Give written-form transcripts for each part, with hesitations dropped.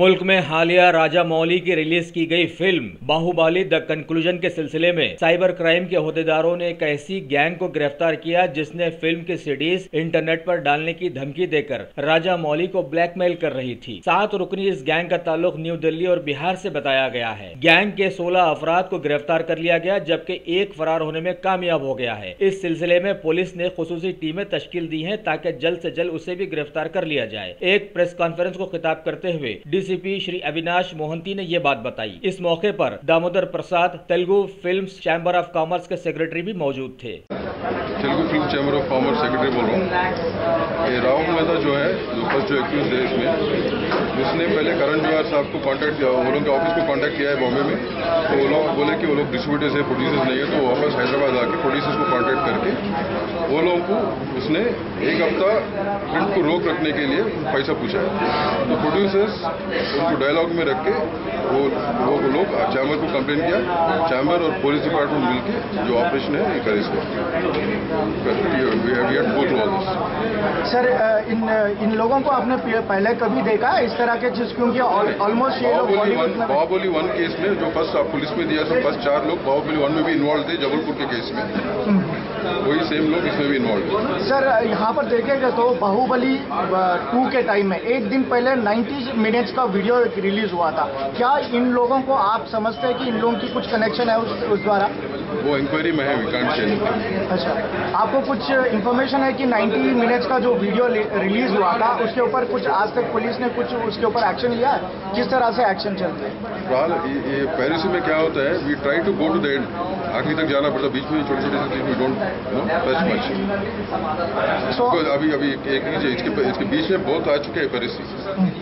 मुल्क में हालिया राजा मौली की रिलीज की गई फिल्म बाहुबली द कंक्लूजन के सिलसिले में साइबर क्राइम के अहदेदारों ने एक ऐसी गैंग को गिरफ्तार किया जिसने फिल्म की सीडीज इंटरनेट पर डालने की धमकी देकर राजा मौली को ब्लैकमेल कर रही थी। 7 रुकनी इस गैंग का ताल्लुक न्यू दिल्ली और बिहार से बताया गया है। गैंग के 16 अफराद को गिरफ्तार कर लिया गया जबकि एक फरार होने में कामयाब हो गया है। इस सिलसिले में पुलिस ने खुसूसी टीमें तश्कील दी है ताकि जल्द से जल्द उसे भी गिरफ्तार कर लिया जाए। एक प्रेस कॉन्फ्रेंस को खिताब करते हुए डीसीपी श्री अविनाश मोहंती ने ये बात बताई। इस मौके पर Damodar Prasad Telugu film chamber of commerce के सेक्रेटरी भी मौजूद थे। Telugu film chamber of commerce secretary बोल रहा हूँ। ये राहुल मेहता जो है जो एक्यूज है इसमें, उसने पहले करण जवाहर साहब को कांटेक्ट किया, वो लोग के ऑफिस को कांटेक्ट किया है बॉम्बे में। तो वो लोग बोले कि वो लोग डिस्ट्रीब्यूटर्स है, प्रोड्यूसर्स नहीं है, तो वापस हैदराबाद आके प्रोड्यूसर्स को कांटेक्ट करके वो लोगों को उसने एक हफ्ता प्रिंट को रोक रखने के लिए पैसा पूछा है। तो प्रोड्यूसर्स उनको डायलॉग में रख के वो लोग चैम्बर को कंप्लेन किया। चैम्बर और पुलिस डिपार्टमेंट मिलकर जो ऑपरेशन है ये करे सर, इन लोगों को आपने पहले कभी देखा है इस तरह के चीज? क्योंकि ऑलमोस्ट ये लोग बाहुबली 1 केस में जो फर्स्ट पुलिस में दिया था, फर्स्ट 4 लोग बाहुबली 1 में भी इन्वॉल्व थे, जबलपुर के केस में वही सेम लोग इसमें भी इन्वॉल्व थे। सर, यहाँ पर देखेगा तो बाहुबली 2 के टाइम में एक दिन पहले 90 मिनट्स का वीडियो रिलीज हुआ था। क्या इन लोगों को आप समझते हैं कि इन लोगों की कुछ कनेक्शन है उस द्वारा? वो इंक्वायरी में है, वी कांट से एनीथिंग। अच्छा, आपको कुछ इंफॉर्मेशन है कि 90 मिनट्स का जो वीडियो रिलीज हुआ था उसके ऊपर कुछ आज तक पुलिस ने कुछ उसके ऊपर एक्शन लिया है? किस तरह से एक्शन चलते हैं? फिलहाल ये पेरिस में क्या होता है, we try to go to the end, आखिरी तक जाना पड़ता, बीच में छोटे छोटे चीज वी डोंट टच मच। अभी इसके बीच में बहुत आ चुके हैं पेरिस,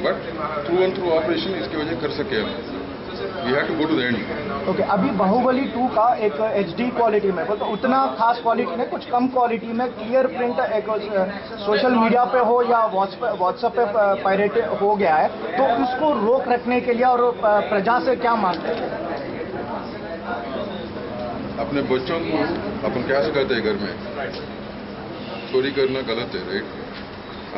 बट थ्रू ऑपरेशन इसकी वजह कर सके हम। We have to go to the end. Okay, अभी बाहुबली 2 का एक HD क्वालिटी में, तो उतना खास क्वालिटी में, कुछ कम क्वालिटी में क्लियर प्रिंट एक सोशल मीडिया पे हो या व्हाट्सएप पे पायरेट हो गया है, तो उसको रोक रखने के लिए और प्रजा से क्या मांगते हैं? अपने बच्चों को अपन क्या सिखाते हैं घर में? चोरी करना गलत है, राइट?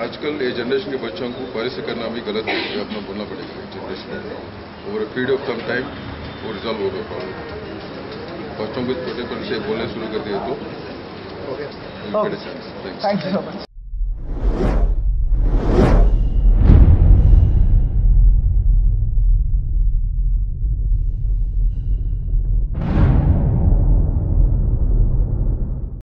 आजकल ये जनरेशन के बच्चों को परिचय करना भी गलत है, ये अपना बोलना पड़ेगा जनरेशन को। Over period of some time वो रिजॉल्व होगा प्रॉब्लम। बच्चों को छोटे पर से बोलने शुरू कर दिए तो थैंक यू सो मच।